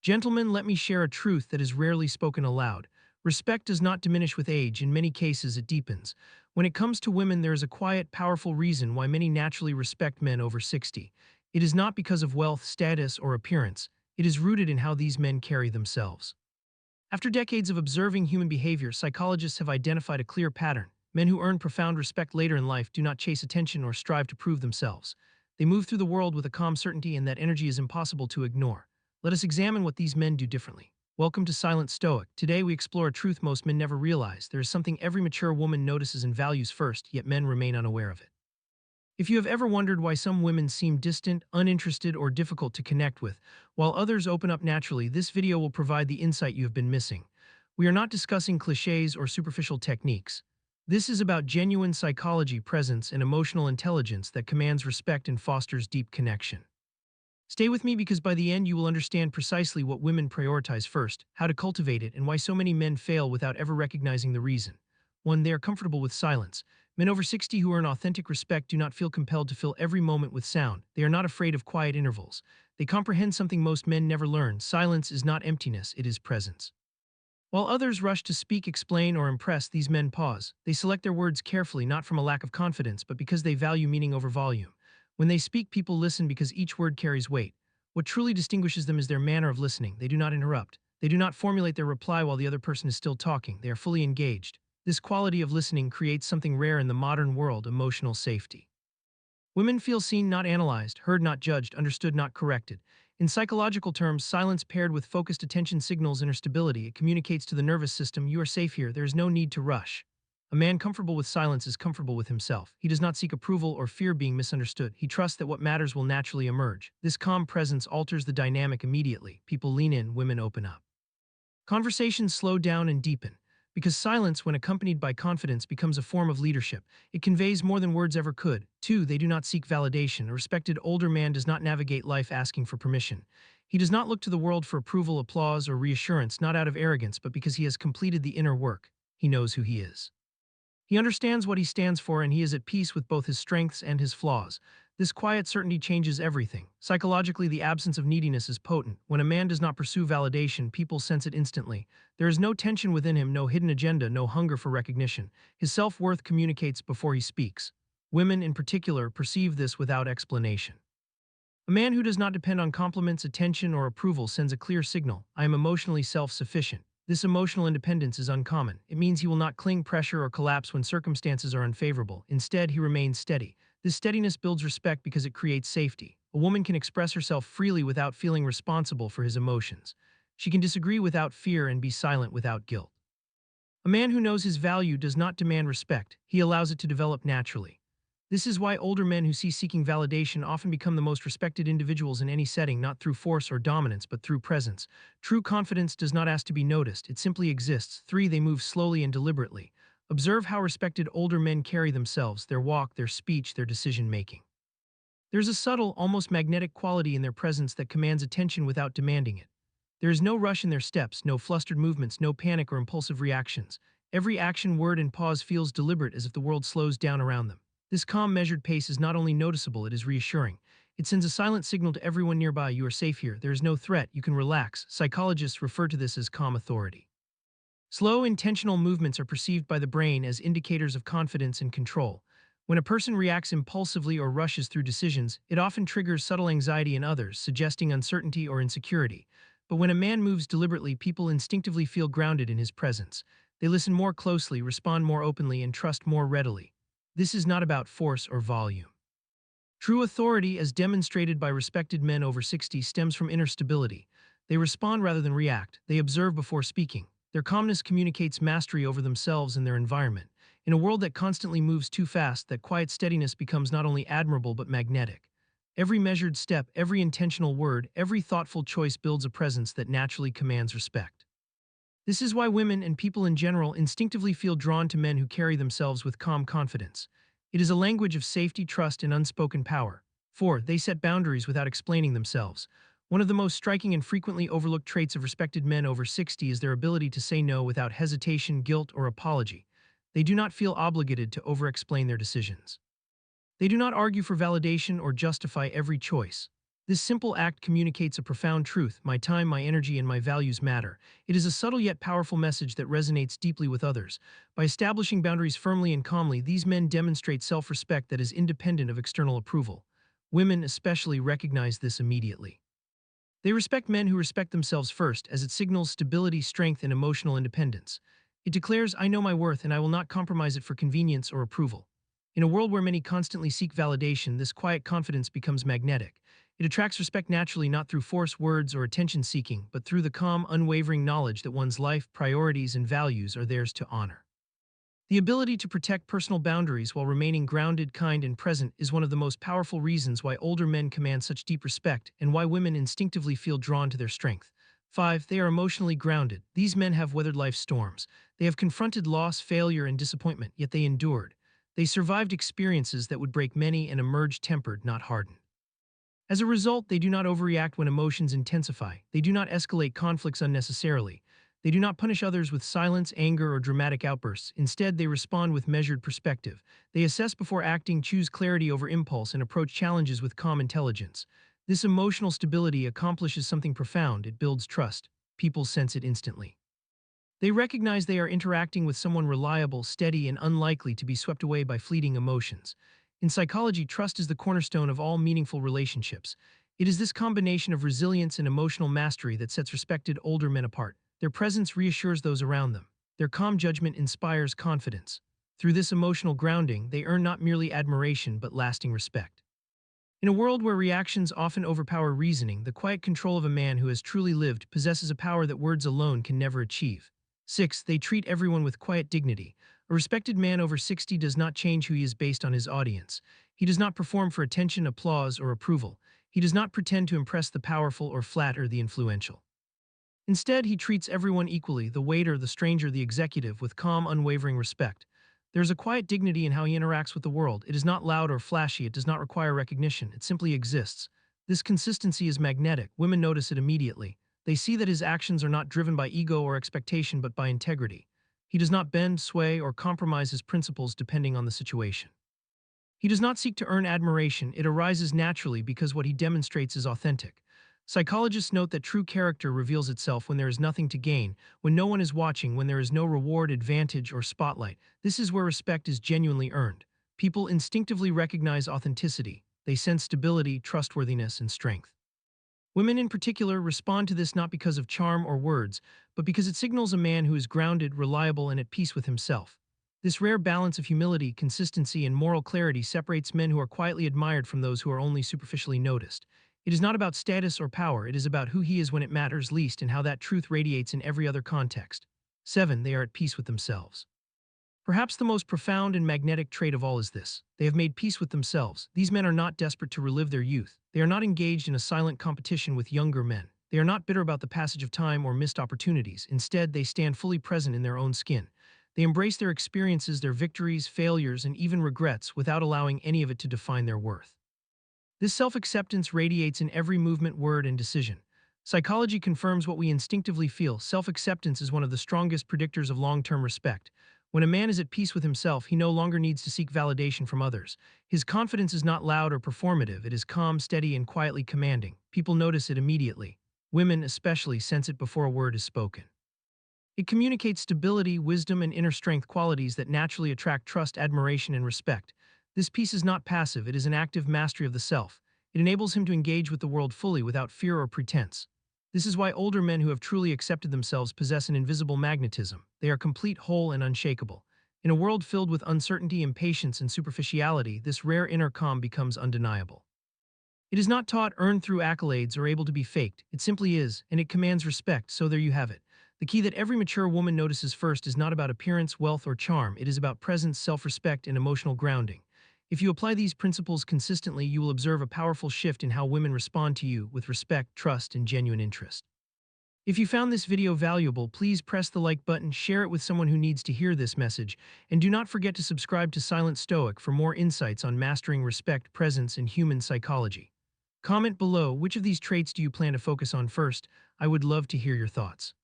Gentlemen, let me share a truth that is rarely spoken aloud. Respect does not diminish with age, in many cases it deepens. When it comes to women, there is a quiet, powerful reason why many naturally respect men over 60. It is not because of wealth, status, or appearance. It is rooted in how these men carry themselves. After decades of observing human behavior, psychologists have identified a clear pattern. Men who earn profound respect later in life do not chase attention or strive to prove themselves. They move through the world with a calm certainty, and that energy is impossible to ignore. Let us examine what these men do differently. Welcome to Silent Stoic. Today we explore a truth most men never realize. There is something every mature woman notices and values first, yet men remain unaware of it. If you have ever wondered why some women seem distant, uninterested, or difficult to connect with, while others open up naturally, this video will provide the insight you have been missing. We are not discussing cliches or superficial techniques. This is about genuine psychology, presence, and emotional intelligence that commands respect and fosters deep connection. Stay with me because by the end you will understand precisely what women prioritize first, how to cultivate it, and why so many men fail without ever recognizing the reason. 1. They are comfortable with silence. Men over 60 who earn authentic respect do not feel compelled to fill every moment with sound. They are not afraid of quiet intervals. They comprehend something most men never learn. Silence is not emptiness, it is presence. While others rush to speak, explain, or impress, these men pause. They select their words carefully, not from a lack of confidence, but because they value meaning over volume. When they speak, people listen because each word carries weight. What truly distinguishes them is their manner of listening. They do not interrupt. They do not formulate their reply while the other person is still talking. They are fully engaged. This quality of listening creates something rare in the modern world: emotional safety. Women feel seen, not analyzed, heard, not judged, understood, not corrected. In psychological terms, silence paired with focused attention signals inner stability. It communicates to the nervous system, you are safe here, there is no need to rush. A man comfortable with silence is comfortable with himself. He does not seek approval or fear being misunderstood. He trusts that what matters will naturally emerge. This calm presence alters the dynamic immediately. People lean in, women open up. Conversations slow down and deepen. Because silence, when accompanied by confidence, becomes a form of leadership. It conveys more than words ever could. 2. They do not seek validation. A respected older man does not navigate life asking for permission. He does not look to the world for approval, applause, or reassurance, not out of arrogance, but because he has completed the inner work. He knows who he is. He understands what he stands for, and he is at peace with both his strengths and his flaws. This quiet certainty changes everything. Psychologically, the absence of neediness is potent. When a man does not pursue validation, people sense it instantly. There is no tension within him, no hidden agenda, no hunger for recognition. His self-worth communicates before he speaks. Women, in particular, perceive this without explanation. A man who does not depend on compliments, attention, or approval sends a clear signal: I am emotionally self-sufficient. This emotional independence is uncommon. It means he will not cling, pressure, or collapse when circumstances are unfavorable. Instead, he remains steady. This steadiness builds respect because it creates safety. A woman can express herself freely without feeling responsible for his emotions. She can disagree without fear and be silent without guilt. A man who knows his value does not demand respect. He allows it to develop naturally. This is why older men who cease seeking validation often become the most respected individuals in any setting, not through force or dominance, but through presence. True confidence does not ask to be noticed, it simply exists. 3. They move slowly and deliberately. Observe how respected older men carry themselves, their walk, their speech, their decision-making. There's a subtle, almost magnetic quality in their presence that commands attention without demanding it. There is no rush in their steps, no flustered movements, no panic or impulsive reactions. Every action, word, and pause feels deliberate, as if the world slows down around them. This calm, measured pace is not only noticeable, it is reassuring. It sends a silent signal to everyone nearby: you are safe here, there is no threat, you can relax. Psychologists refer to this as calm authority. Slow, intentional movements are perceived by the brain as indicators of confidence and control. When a person reacts impulsively or rushes through decisions, it often triggers subtle anxiety in others, suggesting uncertainty or insecurity. But when a man moves deliberately, people instinctively feel grounded in his presence. They listen more closely, respond more openly, and trust more readily. This is not about force or volume. True authority, as demonstrated by respected men over 60, stems from inner stability. They respond rather than react. They observe before speaking. Their calmness communicates mastery over themselves and their environment. In a world that constantly moves too fast, that quiet steadiness becomes not only admirable but magnetic. Every measured step, every intentional word, every thoughtful choice builds a presence that naturally commands respect. This is why women and people in general instinctively feel drawn to men who carry themselves with calm confidence. It is a language of safety, trust, and unspoken power. 4. They set boundaries without explaining themselves. One of the most striking and frequently overlooked traits of respected men over 60 is their ability to say no without hesitation, guilt, or apology. They do not feel obligated to over-explain their decisions. They do not argue for validation or justify every choice. This simple act communicates a profound truth: my time, my energy, and my values matter. It is a subtle yet powerful message that resonates deeply with others. By establishing boundaries firmly and calmly, these men demonstrate self-respect that is independent of external approval. Women especially recognize this immediately. They respect men who respect themselves first, as it signals stability, strength, and emotional independence. It declares, I know my worth and I will not compromise it for convenience or approval. In a world where many constantly seek validation, this quiet confidence becomes magnetic. It attracts respect naturally, not through force, words, or attention seeking, but through the calm, unwavering knowledge that one's life, priorities, and values are theirs to honor. The ability to protect personal boundaries while remaining grounded, kind, and present is one of the most powerful reasons why older men command such deep respect and why women instinctively feel drawn to their strength. 5. They are emotionally grounded. These men have weathered life's storms. They have confronted loss, failure, and disappointment, yet they endured. They survived experiences that would break many and emerged tempered, not hardened. As a result, they do not overreact when emotions intensify. They do not escalate conflicts unnecessarily. They do not punish others with silence, anger, or dramatic outbursts. Instead, they respond with measured perspective. They assess before acting, choose clarity over impulse, and approach challenges with calm intelligence. This emotional stability accomplishes something profound: it builds trust. People sense it instantly. They recognize they are interacting with someone reliable, steady, and unlikely to be swept away by fleeting emotions. In psychology, trust is the cornerstone of all meaningful relationships. It is this combination of resilience and emotional mastery that sets respected older men apart. Their presence reassures those around them. Their calm judgment inspires confidence. Through this emotional grounding, they earn not merely admiration but lasting respect. In a world where reactions often overpower reasoning, the quiet control of a man who has truly lived possesses a power that words alone can never achieve. 6. They treat everyone with quiet dignity. A respected man over 60 does not change who he is based on his audience. He does not perform for attention, applause, or approval. He does not pretend to impress the powerful or flatter the influential. Instead, he treats everyone equally: the waiter, the stranger, the executive, with calm, unwavering respect. There is a quiet dignity in how he interacts with the world. It is not loud or flashy, it does not require recognition, it simply exists. This consistency is magnetic. Women notice it immediately. They see that his actions are not driven by ego or expectation but by integrity. He does not bend, sway, or compromise his principles depending on the situation. He does not seek to earn admiration, it arises naturally because what he demonstrates is authentic. Psychologists note that true character reveals itself when there is nothing to gain, when no one is watching, when there is no reward, advantage, or spotlight. This is where respect is genuinely earned. People instinctively recognize authenticity. They sense stability, trustworthiness, and strength. Women in particular respond to this not because of charm or words, but because it signals a man who is grounded, reliable, and at peace with himself. This rare balance of humility, consistency, and moral clarity separates men who are quietly admired from those who are only superficially noticed. It is not about status or power, it is about who he is when it matters least and how that truth radiates in every other context. 7. They are at peace with themselves. Perhaps the most profound and magnetic trait of all is this: they have made peace with themselves. These men are not desperate to relive their youth. They are not engaged in a silent competition with younger men. They are not bitter about the passage of time or missed opportunities. Instead, they stand fully present in their own skin. They embrace their experiences, their victories, failures, and even regrets without allowing any of it to define their worth. This self-acceptance radiates in every movement, word, and decision. Psychology confirms what we instinctively feel: self-acceptance is one of the strongest predictors of long-term respect. When a man is at peace with himself, he no longer needs to seek validation from others. His confidence is not loud or performative, it is calm, steady, and quietly commanding. People notice it immediately. Women especially sense it before a word is spoken. It communicates stability, wisdom, and inner strength, qualities that naturally attract trust, admiration, and respect. This peace is not passive, it is an active mastery of the self. It enables him to engage with the world fully without fear or pretense. This is why older men who have truly accepted themselves possess an invisible magnetism. They are complete, whole, and unshakable. In a world filled with uncertainty, impatience, and superficiality, this rare inner calm becomes undeniable. It is not taught, earned through accolades, or able to be faked. It simply is, and it commands respect. So there you have it. The key that every mature woman notices first is not about appearance, wealth, or charm. It is about presence, self-respect, and emotional grounding. If you apply these principles consistently, you will observe a powerful shift in how women respond to you, with respect, trust, and genuine interest. If you found this video valuable, please press the like button, share it with someone who needs to hear this message, and do not forget to subscribe to Silent Stoic for more insights on mastering respect, presence, and human psychology. Comment below, which of these traits do you plan to focus on first? I would love to hear your thoughts.